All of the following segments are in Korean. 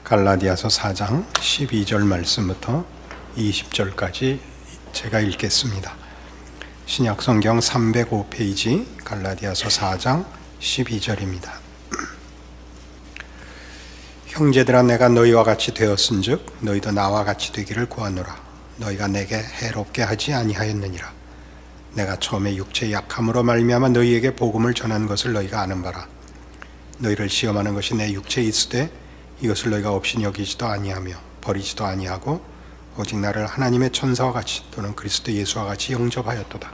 갈라디아서 4장 12절 말씀부터 20절까지 제가 읽겠습니다. 신약성경 305페이지 갈라디아서 4장 12절입니다. 형제들아, 내가 너희와 같이 되었은즉 너희도 나와 같이 되기를 구하노라. 너희가 내게 해롭게 하지 아니하였느니라. 내가 처음에 육체의 약함으로 말미암아 너희에게 복음을 전한 것을 너희가 아는 바라. 너희를 시험하는 것이 내 육체에 있으되 이것을 너희가 없이 여기지도 아니하며 버리지도 아니하고 오직 나를 하나님의 천사와 같이 또는 그리스도 예수와 같이 영접하였도다.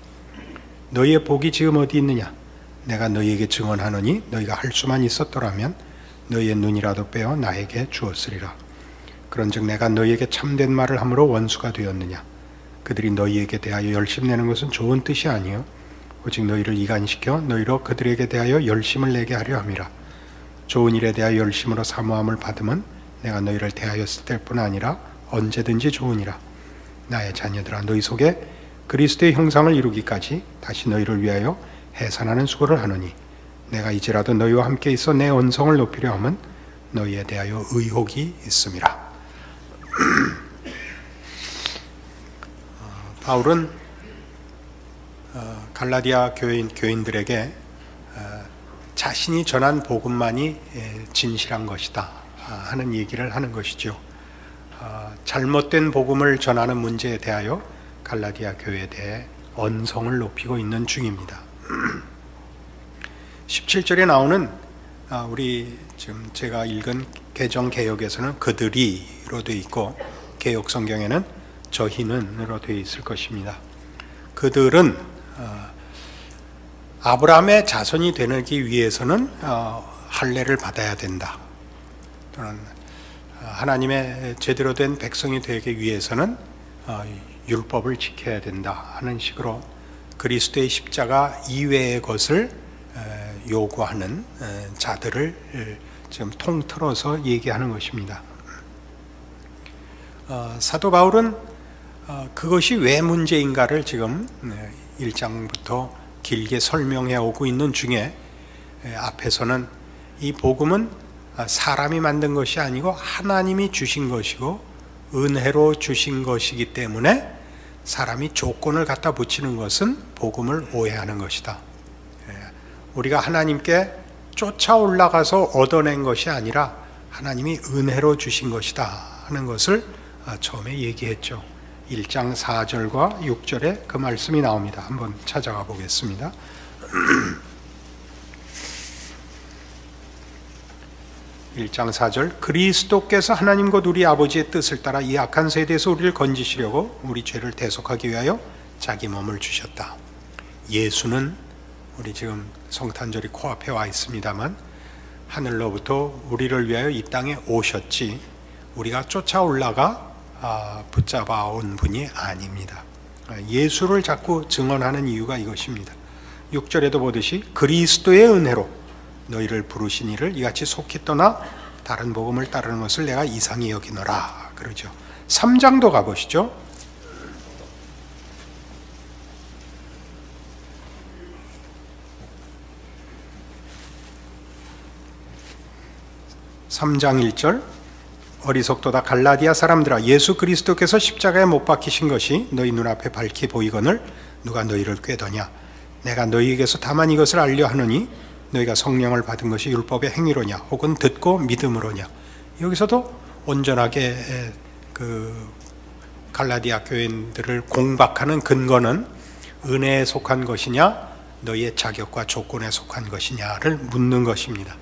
너희의 복이 지금 어디 있느냐? 내가 너희에게 증언하노니 너희가 할 수만 있었더라면 너희의 눈이라도 빼어 나에게 주었으리라. 그런즉 내가 너희에게 참된 말을 함으로 원수가 되었느냐? 그들이 너희에게 대하여 열심내는 것은 좋은 뜻이 아니요 오직 너희를 이간시켜 너희로 그들에게 대하여 열심을 내게 하려 함이라. 좋은 일에 대하여 열심으로 사모함을 받으면 내가 너희를 대하였을 때뿐 아니라 언제든지 좋으니라. 나의 자녀들아, 너희 속에 그리스도의 형상을 이루기까지 다시 너희를 위하여 해산하는 수고를 하노니 내가 이제라도 너희와 함께 있어 내 언성을 높이려 함은 너희에 대하여 의혹이 있음이라. 바울은 갈라디아 교인들에게 자신이 전한 복음만이 진실한 것이다 하는 얘기를 하는 것이죠. 잘못된 복음을 전하는 문제에 대하여 갈라디아 교회에 대해 언성을 높이고 있는 중입니다. 17절에 나오는 우리 지금 제가 읽은 개정 개역에서는 그들이로 되어 있고 개역 성경에는 저희는으로 되어 있을 것입니다. 그들은 아브라함의 자손이 되기 위해서는 할례를 받아야 된다. 또는 하나님의 제대로 된 백성이 되기 위해서는 율법을 지켜야 된다 하는 식으로 그리스도의 십자가 이외의 것을 요구하는 자들을 지금 통틀어서 얘기하는 것입니다. 사도 바울은 그것이 왜 문제인가를 지금 1장부터 길게 설명해 오고 있는 중에 앞에서는 이 복음은 사람이 만든 것이 아니고 하나님이 주신 것이고 은혜로 주신 것이기 때문에 사람이 조건을 갖다 붙이는 것은 복음을 오해하는 것이다. 우리가 하나님께 쫓아 올라가서 얻어낸 것이 아니라 하나님이 은혜로 주신 것이다 하는 것을 처음에 얘기했죠. 1장 4절과 6절에 그 말씀이 나옵니다. 한번 찾아가 보겠습니다. 1장 4절, 그리스도께서 하나님 곧 우리 아버지의 뜻을 따라 이 악한 세대에서 우리를 건지시려고 우리 죄를 대속하기 위하여 자기 몸을 주셨다. 예수는 우리 지금 성탄절이 코앞에 와 있습니다만 하늘로부터 우리를 위하여 이 땅에 오셨지 우리가 쫓아 올라가 붙잡아 온 분이 아닙니다. 예수를 자꾸 증언하는 이유가 이것입니다. 6절에도 보듯이 그리스도의 은혜로 너희를 부르신 이를 이같이 속히 떠나 다른 복음을 따르는 것을 내가 이상히 여기노라 그러죠. 3장도 가보시죠. 3장 1절, 어리석도다 갈라디아 사람들아, 예수 그리스도께서 십자가에 못 박히신 것이 너희 눈앞에 밝히 보이거늘 누가 너희를 꾀더냐? 내가 너희에게서 다만 이것을 알려 하노니 너희가 성령을 받은 것이 율법의 행위로냐 혹은 듣고 믿음으로냐. 여기서도 온전하게 그 갈라디아 교인들을 공박하는 근거는 은혜에 속한 것이냐 너희의 자격과 조건에 속한 것이냐를 묻는 것입니다.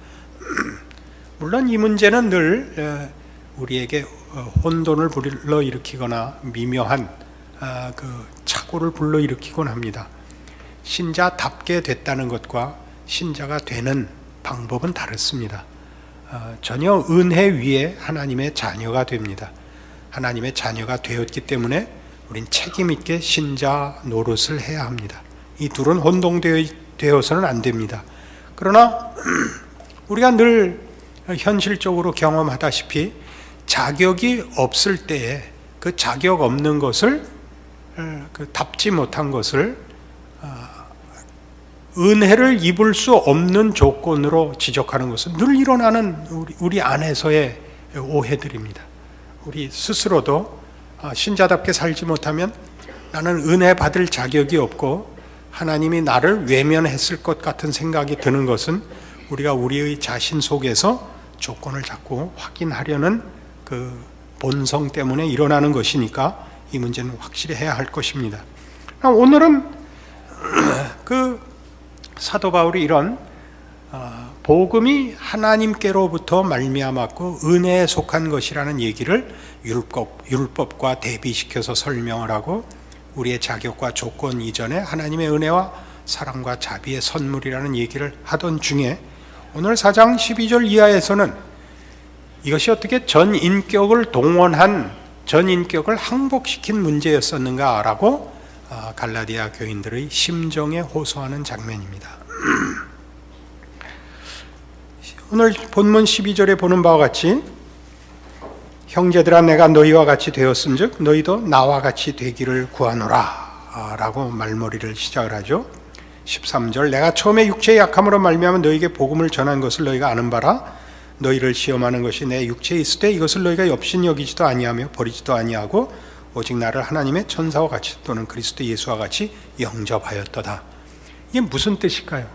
물론 이 문제는 늘 우리에게 혼돈을 불러일으키거나 미묘한 그 착오를 불러일으키곤 합니다. 신자답게 됐다는 것과 신자가 되는 방법은 다릅니다. 전혀 은혜 위에 하나님의 자녀가 됩니다. 하나님의 자녀가 되었기 때문에 우린 책임 있게 신자 노릇을 해야 합니다. 이 둘은 혼동되어서는 안 됩니다. 그러나 우리가 늘 현실적으로 경험하다시피 자격이 없을 때에 그 자격 없는 것을 답지 못한 것을 은혜를 입을 수 없는 조건으로 지적하는 것은 늘 일어나는 우리 안에서의 오해들입니다. 우리 스스로도 신자답게 살지 못하면 나는 은혜 받을 자격이 없고 하나님이 나를 외면했을 것 같은 생각이 드는 것은 우리가 우리의 자신 속에서 조건을 자꾸 확인하려는 그 본성 때문에 일어나는 것이니까 이 문제는 확실히 해야 할 것입니다. 오늘은 그 사도 바울이 이런 복음이 하나님께로부터 말미암았고 은혜에 속한 것이라는 얘기를 율법과 대비시켜서 설명을 하고 우리의 자격과 조건 이전에 하나님의 은혜와 사랑과 자비의 선물이라는 얘기를 하던 중에 오늘 4장 12절 이하에서는 이것이 어떻게 전 인격을 동원한, 전 인격을 항복시킨 문제였었는가라고 갈라디아 교인들의 심정에 호소하는 장면입니다. 오늘 본문 12절에 보는 바와 같이 형제들아 내가 너희와 같이 되었은즉 너희도 나와 같이 되기를 구하노라 라고 말머리를 시작을 하죠. 13절 내가 처음에 육체의 약함으로 말미암아 너희에게 복음을 전한 것을 너희가 아는 바라. 너희를 시험하는 것이 내 육체에 있을 때 이것을 너희가 엽신 여기지도 아니하며 버리지도 아니하고 오직 나를 하나님의 천사와 같이 또는 그리스도 예수와 같이 영접하였도다. 이게 무슨 뜻일까요?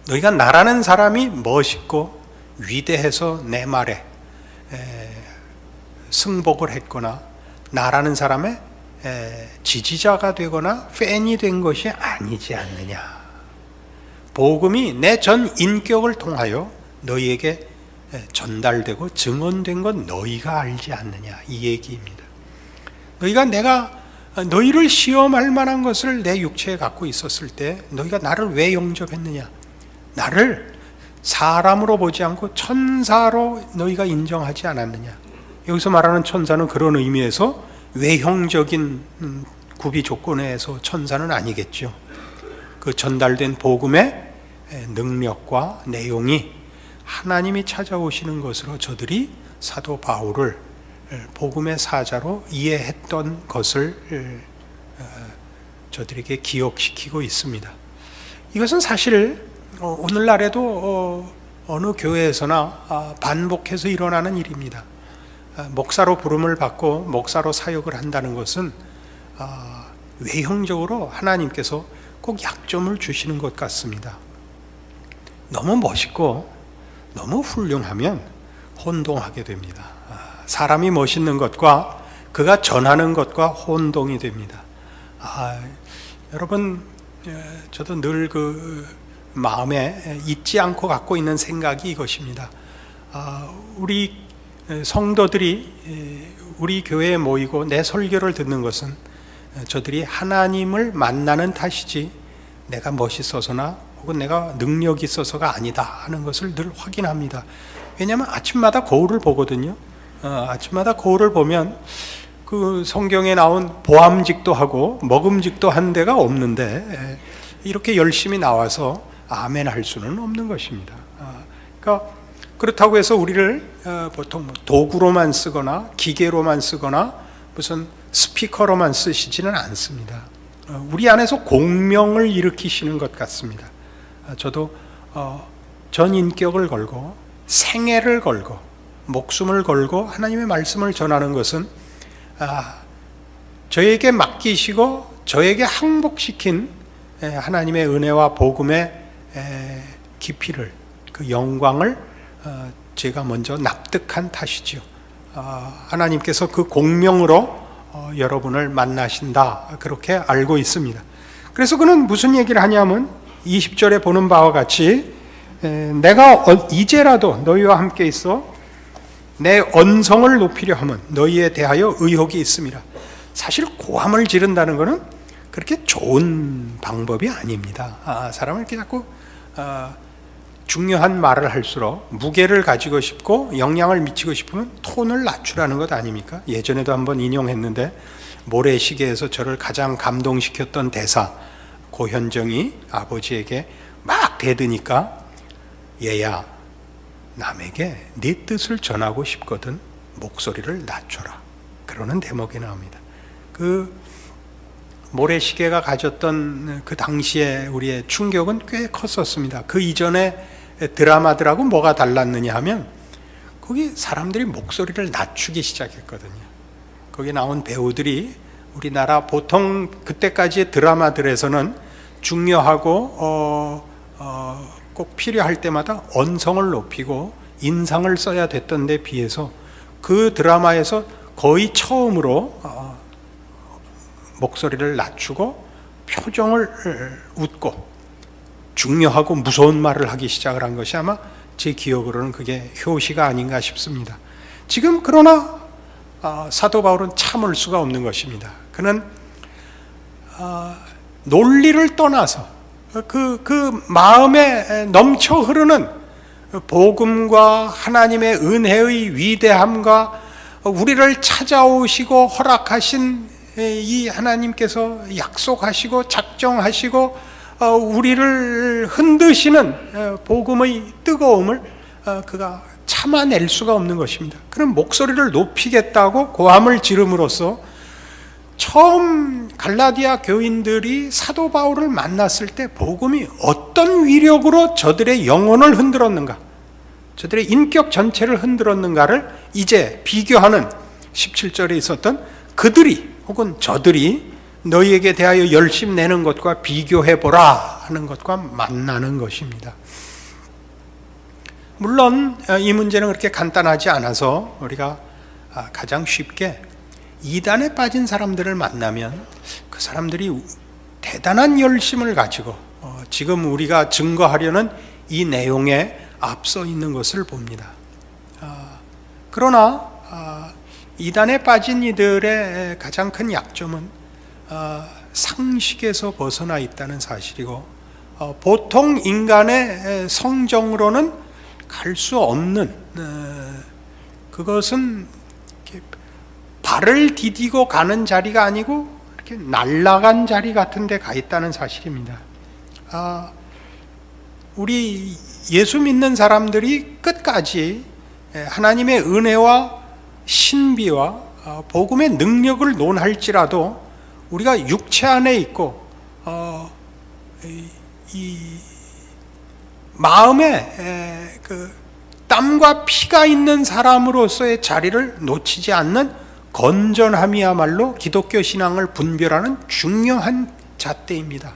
너희가 나라는 사람이 멋있고 위대해서 내 말에 승복을 했거나 나라는 사람의 지지자가 되거나 팬이 된 것이 아니지 않느냐. 복음이 내 전 인격을 통하여 너희에게 전달되고 증언된 건 너희가 알지 않느냐 이 얘기입니다. 내가 너희를 시험할 만한 것을 내 육체에 갖고 있었을 때 너희가 나를 왜 영접했느냐. 나를 사람으로 보지 않고 천사로 너희가 인정하지 않았느냐. 여기서 말하는 천사는 그런 의미에서 외형적인 구비 조건에서 천사는 아니겠죠. 그 전달된 복음의 능력과 내용이 하나님이 찾아오시는 것으로 저들이 사도 바울을 복음의 사자로 이해했던 것을 저들에게 기억시키고 있습니다. 이것은 사실 오늘날에도 어느 교회에서나 반복해서 일어나는 일입니다. 목사로 부름을 받고 목사로 사역을 한다는 것은 외형적으로 하나님께서 꼭 약점을 주시는 것 같습니다. 너무 멋있고 너무 훌륭하면 혼동하게 됩니다. 사람이 멋있는 것과 그가 전하는 것과 혼동이 됩니다. 여러분, 저도 늘 그 마음에 잊지 않고 갖고 있는 생각이 이것입니다. 우리 성도들이 우리 교회에 모이고 내 설교를 듣는 것은 저들이 하나님을 만나는 탓이지 내가 멋있어서나 혹은 내가 능력이 있어서가 아니다 하는 것을 늘 확인합니다. 왜냐하면 아침마다 거울을 보거든요. 아침마다 거울을 보면 그 성경에 나온 보암직도 하고 먹음직도 한 데가 없는데 이렇게 열심히 나와서 아멘 할 수는 없는 것입니다. 그러니까 그렇다고 해서 우리를 보통 도구로만 쓰거나 기계로만 쓰거나 무슨 스피커로만 쓰시지는 않습니다. 우리 안에서 공명을 일으키시는 것 같습니다. 저도 전 인격을 걸고 생애를 걸고 목숨을 걸고 하나님의 말씀을 전하는 것은 저에게 맡기시고 저에게 항복시킨 하나님의 은혜와 복음의 깊이를, 그 영광을 제가 먼저 납득한 탓이죠. 하나님께서 그 공명으로 여러분을 만나신다 그렇게 알고 있습니다. 그래서 그는 무슨 얘기를 하냐면 20절에 보는 바와 같이 내가 이제라도 너희와 함께 있어 내 언성을 높이려 하면 너희에 대하여 의혹이 있습니다. 사실 고함을 지른다는 것은 그렇게 좋은 방법이 아닙니다. 사람은 이렇게 자꾸 중요한 말을 할수록 무게를 가지고 싶고 영향을 미치고 싶으면 톤을 낮추라는 것 아닙니까? 예전에도 한번 인용했는데 모래시계에서 저를 가장 감동시켰던 대사, 고현정이 아버지에게 막 대드니까 얘야 남에게 네 뜻을 전하고 싶거든 목소리를 낮춰라 그러는 대목이 나옵니다. 그 모래시계가 가졌던 그 당시에 우리의 충격은 꽤 컸었습니다. 그 이전에 드라마들하고 뭐가 달랐느냐 하면 거기 사람들이 목소리를 낮추기 시작했거든요. 거기 나온 배우들이 우리나라 보통 그때까지의 드라마들에서는 중요하고 꼭 필요할 때마다 언성을 높이고 인상을 써야 됐던 데 비해서 그 드라마에서 거의 처음으로 목소리를 낮추고 표정을 웃고 중요하고 무서운 말을 하기 시작을 한 것이 아마 제 기억으로는 그게 효시가 아닌가 싶습니다. 지금 그러나 사도 바울은 참을 수가 없는 것입니다. 그는 논리를 떠나서 그 마음에 넘쳐 흐르는 복음과 하나님의 은혜의 위대함과 우리를 찾아오시고 허락하신 이 하나님께서 약속하시고 작정하시고 우리를 흔드시는 복음의 뜨거움을 그가 참아낼 수가 없는 것입니다. 그럼 목소리를 높이겠다고 고함을 지름으로써 처음 갈라디아 교인들이 사도 바울을 만났을 때 복음이 어떤 위력으로 저들의 영혼을 흔들었는가, 저들의 인격 전체를 흔들었는가를 이제 비교하는 17절에 있었던 그들이 혹은 저들이 너희에게 대하여 열심 내는 것과 비교해보라 하는 것과 만나는 것입니다. 물론 이 문제는 그렇게 간단하지 않아서 우리가 가장 쉽게 이단에 빠진 사람들을 만나면 그 사람들이 대단한 열심을 가지고 지금 우리가 증거하려는 이 내용에 앞서 있는 것을 봅니다. 그러나 이단에 빠진 이들의 가장 큰 약점은 상식에서 벗어나 있다는 사실이고 보통 인간의 성정으로는 갈 수 없는 그것은 발을 디디고 가는 자리가 아니고 이렇게 날아간 자리 같은 데 가 있다는 사실입니다. 우리 예수 믿는 사람들이 끝까지 하나님의 은혜와 신비와 복음의 능력을 논할지라도 우리가 육체 안에 있고 이 마음에 그 땀과 피가 있는 사람으로서의 자리를 놓치지 않는 건전함이야말로 기독교 신앙을 분별하는 중요한 잣대입니다.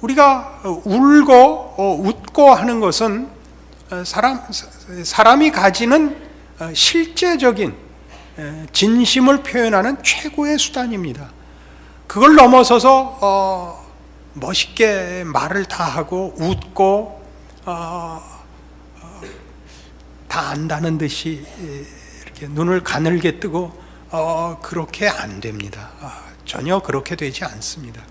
우리가 울고 웃고 하는 것은 사람이 가지는 실제적인 진심을 표현하는 최고의 수단입니다. 그걸 넘어서서 멋있게 말을 다 하고 웃고 다 안다는 듯이 이렇게 눈을 가늘게 뜨고 그렇게 안 됩니다. 전혀 그렇게 되지 않습니다.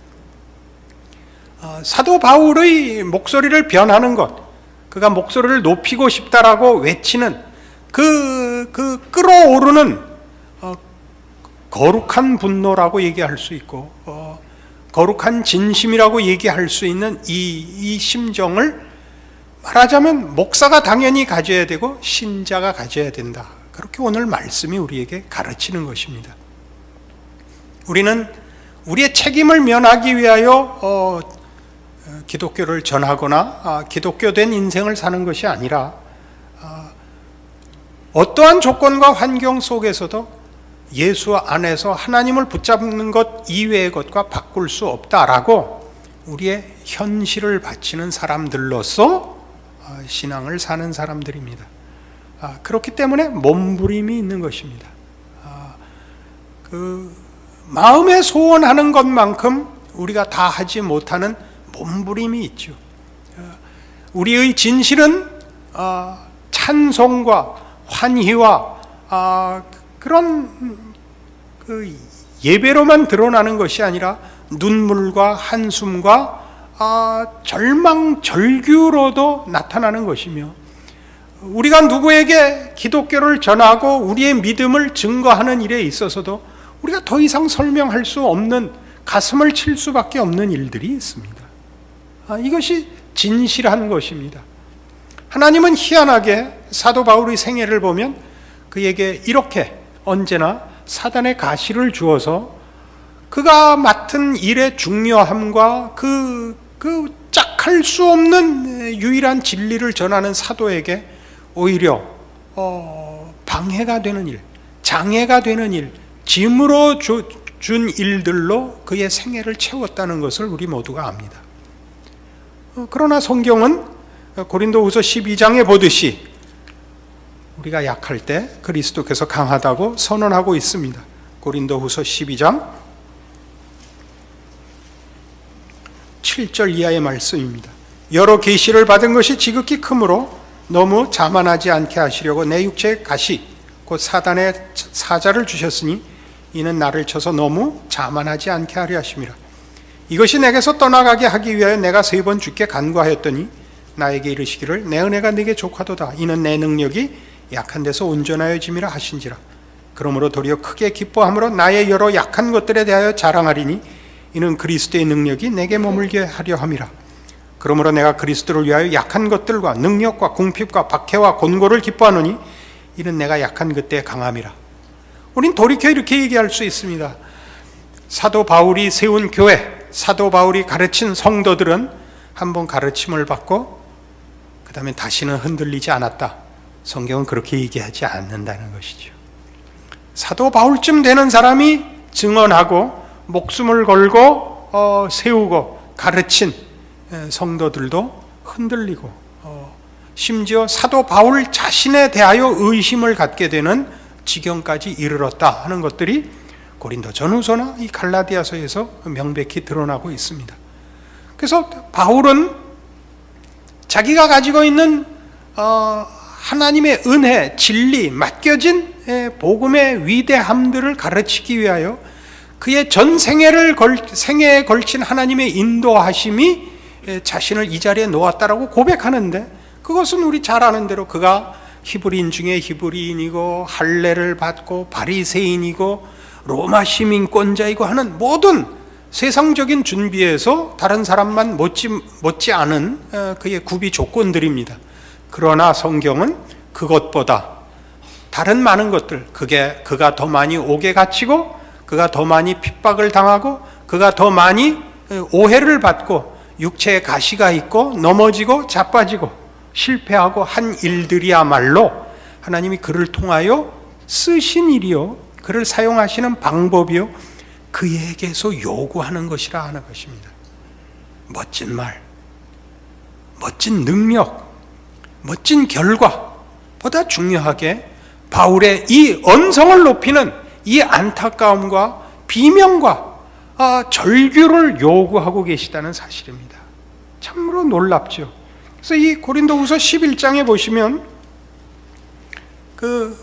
사도 바울의 목소리를 변하는 것, 그가 목소리를 높이고 싶다라고 외치는 그 끌어오르는 거룩한 분노라고 얘기할 수 있고 거룩한 진심이라고 얘기할 수 있는 이 심정을 말하자면 목사가 당연히 가져야 되고 신자가 가져야 된다. 그렇게 오늘 말씀이 우리에게 가르치는 것입니다. 우리는 우리의 책임을 면하기 위하여 기독교를 전하거나 기독교된 인생을 사는 것이 아니라 어떠한 조건과 환경 속에서도 예수 안에서 하나님을 붙잡는 것 이외의 것과 바꿀 수 없다라고 우리의 현실을 바치는 사람들로서 신앙을 사는 사람들입니다. 그렇기 때문에 몸부림이 있는 것입니다. 그 마음에 소원하는 것만큼 우리가 다 하지 못하는 몸부림이 있죠. 우리의 진실은 찬송과 환희와 그런 그 예배로만 드러나는 것이 아니라 눈물과 한숨과 절망, 절규로도 나타나는 것이며 우리가 누구에게 기독교를 전하고 우리의 믿음을 증거하는 일에 있어서도 우리가 더 이상 설명할 수 없는 가슴을 칠 수밖에 없는 일들이 있습니다. 이것이 진실한 것입니다. 하나님은 희한하게 사도 바울의 생애를 보면 그에게 이렇게 언제나 사단의 가시를 주어서 그가 맡은 일의 중요함과 그 짝할 수 없는 유일한 진리를 전하는 사도에게 오히려 방해가 되는 일, 장애가 되는 일, 짐으로 준 일들로 그의 생애를 채웠다는 것을 우리 모두가 압니다. 그러나 성경은 고린도후서 12장에 보듯이 우리가 약할 때 그리스도께서 강하다고 선언하고 있습니다. 고린도후서 12장 7절 이하의 말씀입니다. 여러 계시를 받은 것이 지극히 크므로 너무 자만하지 않게 하시려고 내 육체의 가시 곧 사단의 사자를 주셨으니 이는 나를 쳐서 너무 자만하지 않게 하려 하심이라. 이것이 내게서 떠나가게 하기 위하여 내가 3번 주께 간구하였더니 나에게 이르시기를 내 은혜가 네게 족하도다. 이는 내 능력이 약한 데서 온전하여짐이라 하신지라. 그러므로 도리어 크게 기뻐함으로 나의 여러 약한 것들에 대하여 자랑하리니 이는 그리스도의 능력이 내게 머물게 하려 함이라. 그러므로 내가 그리스도를 위하여 약한 것들과 능력과 궁핍과 박해와 곤고를 기뻐하노니 이는 내가 약한 그때의 강함이라. 우린 돌이켜 이렇게 얘기할 수 있습니다. 사도 바울이 세운 교회, 사도 바울이 가르친 성도들은 한번 가르침을 받고 그 다음에 다시는 흔들리지 않았다. 성경은 그렇게 얘기하지 않는다는 것이죠. 사도 바울쯤 되는 사람이 증언하고 목숨을 걸고 세우고 가르친 성도들도 흔들리고 심지어 사도 바울 자신에 대하여 의심을 갖게 되는 지경까지 이르렀다 하는 것들이 고린도 전후서나 이 갈라디아서에서 명백히 드러나고 있습니다. 그래서 바울은 자기가 가지고 있는 하나님의 은혜, 진리, 맡겨진 복음의 위대함들을 가르치기 위하여 그의 전 생애에 걸친 하나님의 인도하심이 자신을 이 자리에 놓았다라고 고백하는데, 그것은 우리 잘 아는 대로 그가 히브리인 중에 히브리인이고 할례를 받고 바리새인이고 로마 시민권자이고 하는 모든 세상적인 준비에서 다른 사람만 못지 않은 그의 구비 조건들입니다. 그러나 성경은 그것보다 다른 많은 것들, 그가 더 많이 옥에 갇히고 그가 더 많이 핍박을 당하고 그가 더 많이 오해를 받고 육체에 가시가 있고 넘어지고 자빠지고 실패하고 한 일들이야말로 하나님이 그를 통하여 쓰신 일이요, 그를 사용하시는 방법이요, 그에게서 요구하는 것이라 하는 것입니다. 멋진 말, 멋진 능력, 멋진 결과보다 중요하게 바울의 이 언성을 높이는 이 안타까움과 비명과 절규를 요구하고 계시다는 사실입니다. 참으로 놀랍죠. 그래서 이 고린도후서 11장에 보시면 그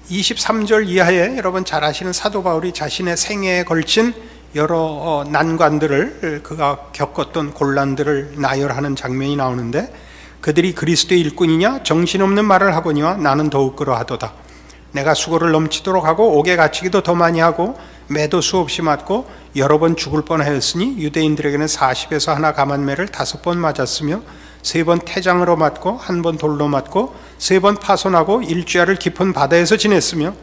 23절 이하에 여러분 잘 아시는 사도 바울이 자신의 생애에 걸친 여러 난관들을, 그가 겪었던 곤란들을 나열하는 장면이 나오는데, 그들이 그리스도의 일꾼이냐 정신없는 말을 하거니와 나는 더욱 그러하도다. 내가 수고를 넘치도록 하고 옥에 갇히기도 더 많이 하고 매도 수없이 맞고 여러 번 죽을 뻔하였으니 유대인들에게는 40에서 하나 감한매를 5번 맞았으며 3번 태장으로 맞고 1번 돌로 맞고 3번 파손하고 일주야를 깊은 바다에서 지냈으며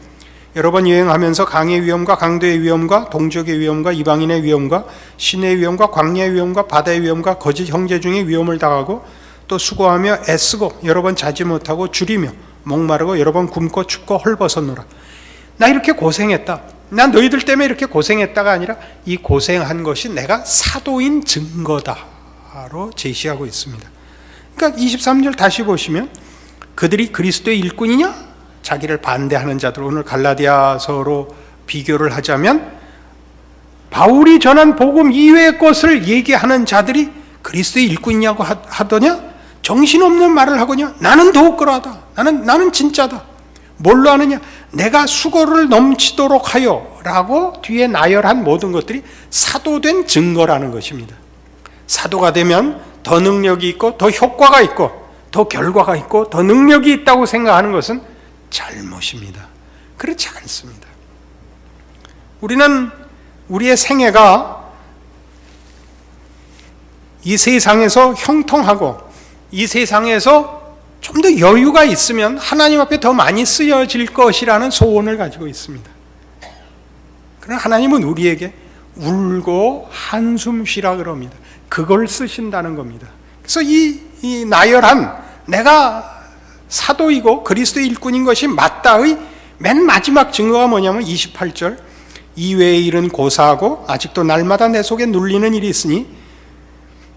여러 번 여행하면서 강의 위험과 강도의 위험과 동족의 위험과 이방인의 위험과 시내의 위험과 광야의 위험과 바다의 위험과 거짓 형제 중의 위험을 당하고 또 수고하며 애쓰고 여러 번 자지 못하고 줄이며 목마르고 여러 번 굶고 춥고 헐벗었노라. 나 이렇게 고생했다, 난 너희들 때문에 이렇게 고생했다가 아니라 이 고생한 것이 내가 사도인 증거다로 제시하고 있습니다. 그러니까 23절 다시 보시면 그들이 그리스도의 일꾼이냐? 자기를 반대하는 자들, 오늘 갈라디아서로 비교를 하자면 바울이 전한 복음 이외의 것을 얘기하는 자들이 그리스도의 일꾼이냐고 하더냐? 정신없는 말을 하거냐? 나는 더욱 그러하다. 나는 진짜다. 뭘로 하느냐? 내가 수고를 넘치도록 하여 라고 뒤에 나열한 모든 것들이 사도된 증거라는 것입니다. 사도가 되면 더 능력이 있고 더 효과가 있고 더 결과가 있고 더 능력이 있다고 생각하는 것은 잘못입니다. 그렇지 않습니다. 우리는 우리의 생애가 이 세상에서 형통하고 이 세상에서 좀 더 여유가 있으면 하나님 앞에 더 많이 쓰여질 것이라는 소원을 가지고 있습니다. 그러나 하나님은 우리에게 울고 한숨 쉬라 그럽니다. 그걸 쓰신다는 겁니다. 그래서 이 나열한 내가 사도이고 그리스도의 일꾼인 것이 맞다의 맨 마지막 증거가 뭐냐면 28절, 이외의 일은 고사하고 아직도 날마다 내 속에 눌리는 일이 있으니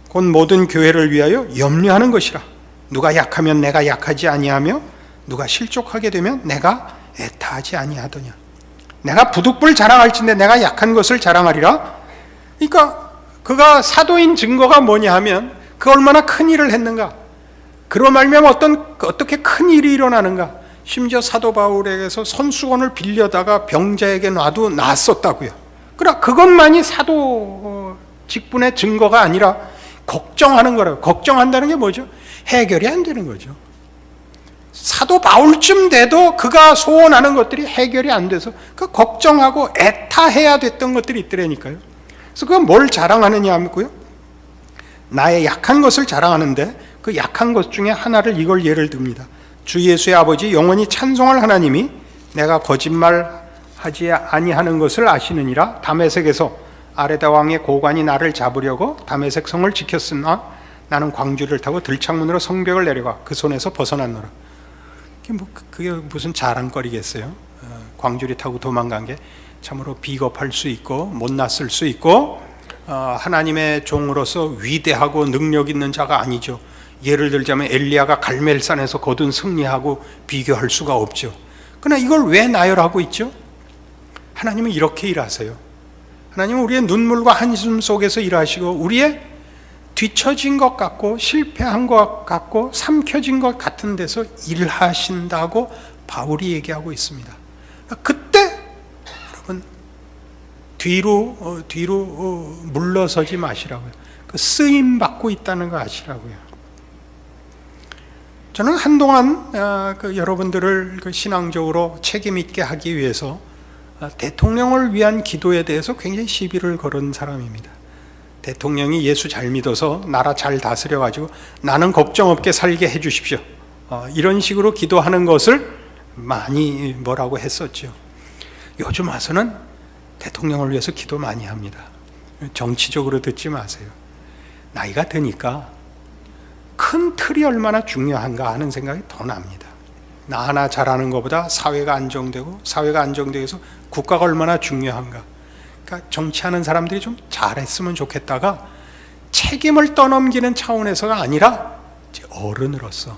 곧 모든 교회를 위하여 염려하는 것이라. 누가 약하면 내가 약하지 아니하며 누가 실족하게 되면 내가 애타하지 아니하더냐. 내가 부득불 자랑할진대 내가 약한 것을 자랑하리라. 그러니까 그가 사도인 증거가 뭐냐 하면 그 얼마나 큰 일을 했는가, 그로 말미암아 어떻게 큰 일이 일어나는가. 심지어 사도 바울에게서 선수건을 빌려다가 병자에게 놔도 나았었다고요. 그러나 그것만이 사도 직분의 증거가 아니라 걱정하는 거라고. 걱정한다는 게 뭐죠? 해결이 안 되는 거죠. 사도 바울쯤 돼도 그가 소원하는 것들이 해결이 안 돼서 그 걱정하고 애타해야 됐던 것들이 있더라니까요. 그래서 그가 뭘 자랑하느냐 하고요, 나의 약한 것을 자랑하는데 그 약한 것 중에 하나를 이걸 예를 듭니다. 주 예수의 아버지 영원히 찬송할 하나님이 내가 거짓말하지 아니하는 것을 아시느니라. 다메섹에서 아레다 왕의 고관이 나를 잡으려고 다메섹 성을 지켰으나 나는 광주를 타고 들창문으로 성벽을 내려가 그 손에서 벗어났노라. 그게 무슨 자랑거리겠어요? 광주리 타고 도망간 게 참으로 비겁할 수 있고 못났을 수 있고 하나님의 종으로서 위대하고 능력 있는 자가 아니죠. 예를 들자면 엘리야가 갈멜산에서 거둔 승리하고 비교할 수가 없죠. 그러나 이걸 왜 나열하고 있죠? 하나님은 이렇게 일하세요. 하나님은 우리의 눈물과 한숨 속에서 일하시고 우리의 뒤처진 것 같고 실패한 것 같고 삼켜진 것 같은 데서 일하신다고 바울이 얘기하고 있습니다. 그때 여러분 뒤로 물러서지 마시라고요. 그 쓰임 받고 있다는 거 아시라고요. 저는 한동안 여러분들을 신앙적으로 책임 있게 하기 위해서 대통령을 위한 기도에 대해서 굉장히 시비를 걸은 사람입니다. 대통령이 예수 잘 믿어서 나라 잘 다스려가지고 나는 걱정 없게 살게 해주십시오. 이런 식으로 기도하는 것을 많이 뭐라고 했었죠. 요즘 와서는 대통령을 위해서 기도 많이 합니다. 정치적으로 듣지 마세요. 나이가 드니까 큰 틀이 얼마나 중요한가 하는 생각이 더 납니다. 나 하나 잘하는 것보다 사회가 안정되고 사회가 안정돼서 국가가 얼마나 중요한가. 그러니까 정치하는 사람들이 좀 잘했으면 좋겠다가 책임을 떠넘기는 차원에서가 아니라 어른으로서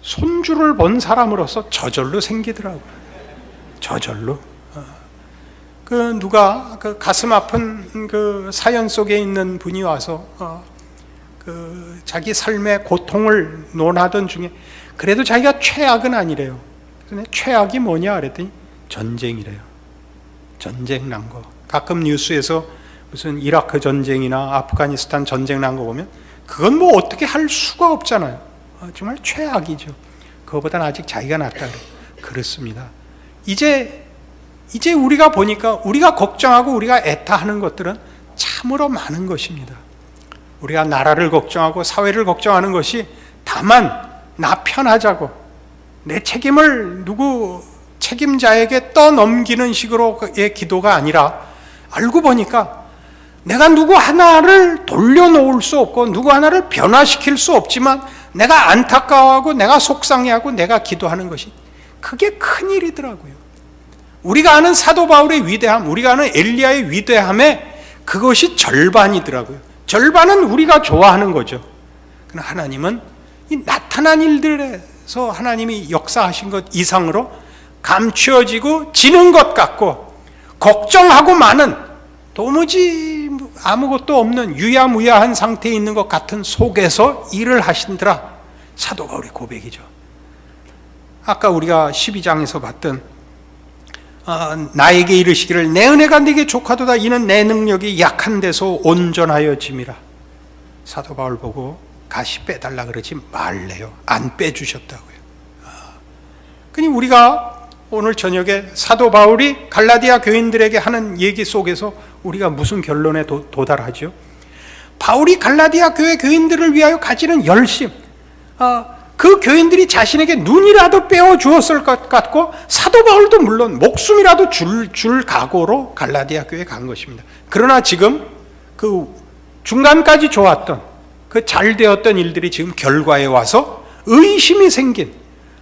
손주를 본 사람으로서 저절로 생기더라고요. 저절로. 누가 가슴 아픈 사연 속에 있는 분이 와서 자기 삶의 고통을 논하던 중에 그래도 자기가 최악은 아니래요. 최악이 뭐냐 그랬더니 전쟁이래요. 전쟁 난 거. 가끔 뉴스에서 무슨 이라크 전쟁이나 아프가니스탄 전쟁 난 거 보면 그건 뭐 어떻게 할 수가 없잖아요. 정말 최악이죠. 그거보다는 아직 자기가 낫다 그래요. 그렇습니다. 이제 우리가 보니까 우리가 걱정하고 우리가 애타하는 것들은 참으로 많은 것입니다. 우리가 나라를 걱정하고 사회를 걱정하는 것이 다만 나 편하자고 내 책임을 누구 책임자에게 떠넘기는 식으로의 기도가 아니라 알고 보니까 내가 누구 하나를 돌려놓을 수 없고 누구 하나를 변화시킬 수 없지만 내가 안타까워하고 내가 속상해하고 내가 기도하는 것이 그게 큰일이더라고요. 우리가 아는 사도 바울의 위대함, 우리가 아는 엘리야의 위대함에 그것이 절반이더라고요. 절반은 우리가 좋아하는 거죠. 그러나 하나님은 이 나타난 일들에서 하나님이 역사하신 것 이상으로 감추어지고 지는 것 같고 걱정하고 많은 도무지 아무것도 없는 유야무야한 상태에 있는 것 같은 속에서 일을 하신더라. 사도 바울의 고백이죠. 아까 우리가 12장에서 봤던 나에게 이르시기를 내 은혜가 네게 족하도다 이는 내 능력이 약한 데서 온전하여 짐이라. 사도 바울 보고 가시 빼달라 그러지 말래요. 안 빼주셨다고요. 그니 우리가 오늘 저녁에 사도 바울이 갈라디아 교인들에게 하는 얘기 속에서 우리가 무슨 결론에 도달하죠? 바울이 갈라디아 교회 교인들을 위하여 가지는 열심, 그 교인들이 자신에게 눈이라도 빼어 주었을 것 같고 사도 바울도 물론 목숨이라도 줄 각오로 갈라디아 교회에 간 것입니다. 그러나 지금 그 중간까지 좋았던 그 잘 되었던 일들이 지금 결과에 와서 의심이 생긴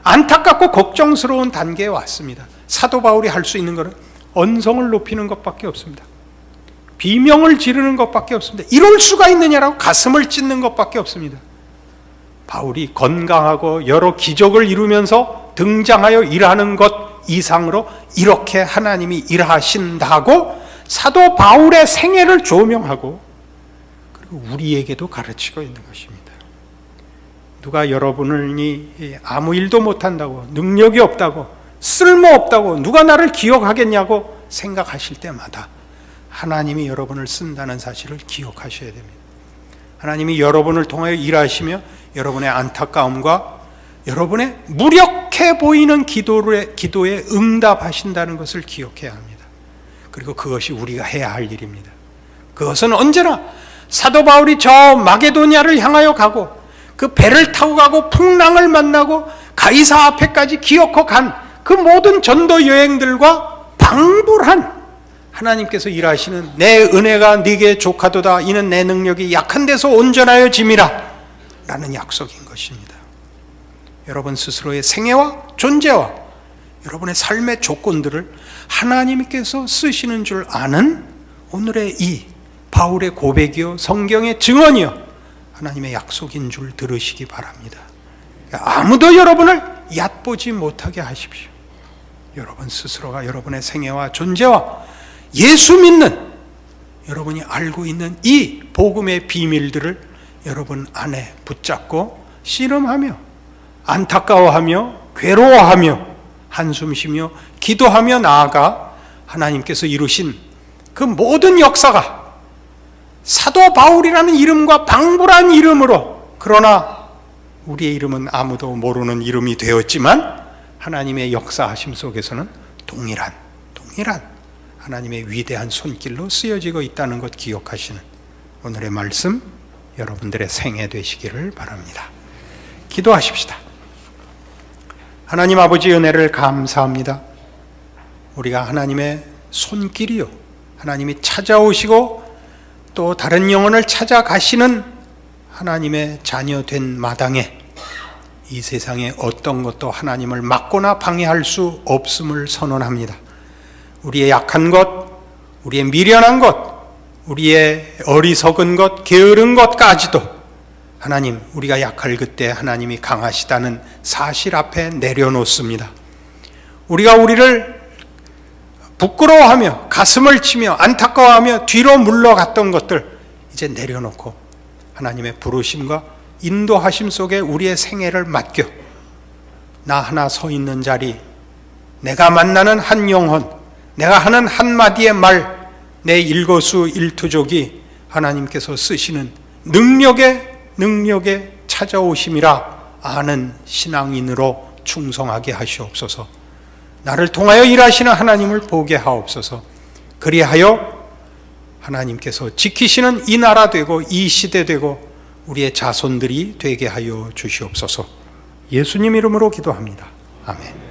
안타깝고 걱정스러운 단계에 왔습니다. 사도 바울이 할 수 있는 것은 언성을 높이는 것밖에 없습니다. 비명을 지르는 것밖에 없습니다. 이럴 수가 있느냐라고 가슴을 찢는 것밖에 없습니다. 바울이 건강하고 여러 기적을 이루면서 등장하여 일하는 것 이상으로 이렇게 하나님이 일하신다고 사도 바울의 생애를 조명하고 그리고 우리에게도 가르치고 있는 것입니다. 누가 여러분이 아무 일도 못한다고, 능력이 없다고, 쓸모없다고, 누가 나를 기억하겠냐고 생각하실 때마다 하나님이 여러분을 쓴다는 사실을 기억하셔야 됩니다. 하나님이 여러분을 통하여 일하시며 여러분의 안타까움과 여러분의 무력해 보이는 기도에 응답하신다는 것을 기억해야 합니다. 그리고 그것이 우리가 해야 할 일입니다. 그것은 언제나 사도 바울이 저 마게도냐를 향하여 가고 그 배를 타고 가고 풍랑을 만나고 가이사 앞에까지 기어코 간 그 모든 전도 여행들과 방불한 하나님께서 일하시는 내 은혜가 네게 족하도다 이는 내 능력이 약한 데서 온전하여 짐이라 라는 약속인 것입니다. 여러분 스스로의 생애와 존재와 여러분의 삶의 조건들을 하나님께서 쓰시는 줄 아는 오늘의 이 바울의 고백이요 성경의 증언이요 하나님의 약속인 줄 들으시기 바랍니다. 아무도 여러분을 얕보지 못하게 하십시오. 여러분 스스로가 여러분의 생애와 존재와 예수 믿는 여러분이 알고 있는 이 복음의 비밀들을 여러분 안에 붙잡고 씨름하며 안타까워하며 괴로워하며 한숨 쉬며 기도하며 나아가 하나님께서 이루신 그 모든 역사가 사도 바울이라는 이름과 방불한 이름으로 그러나 우리의 이름은 아무도 모르는 이름이 되었지만 하나님의 역사하심 속에서는 동일한 하나님의 위대한 손길로 쓰여지고 있다는 것 기억하시는 오늘의 말씀 여러분들의 생애 되시기를 바랍니다. 기도하십시다. 하나님 아버지 은혜를 감사합니다. 우리가 하나님의 손길이요 하나님이 찾아오시고 또 다른 영혼을 찾아가시는 하나님의 자녀된 마당에 이 세상에 어떤 것도 하나님을 막거나 방해할 수 없음을 선언합니다. 우리의 약한 것, 우리의 미련한 것, 우리의 어리석은 것, 게으른 것까지도 하나님 우리가 약할 그때 하나님이 강하시다는 사실 앞에 내려놓습니다. 우리가 우리를 부끄러워하며 가슴을 치며 안타까워하며 뒤로 물러갔던 것들 이제 내려놓고 하나님의 부르심과 인도하심 속에 우리의 생애를 맡겨 나 하나 서 있는 자리, 내가 만나는 한 영혼, 내가 하는 한마디의 말, 내 일거수일투족이 하나님께서 쓰시는 능력에 찾아오심이라 아는 신앙인으로 충성하게 하시옵소서. 나를 통하여 일하시는 하나님을 보게 하옵소서. 그리하여 하나님께서 지키시는 이 나라 되고 이 시대 되고 우리의 자손들이 되게 하여 주시옵소서. 예수님 이름으로 기도합니다. 아멘.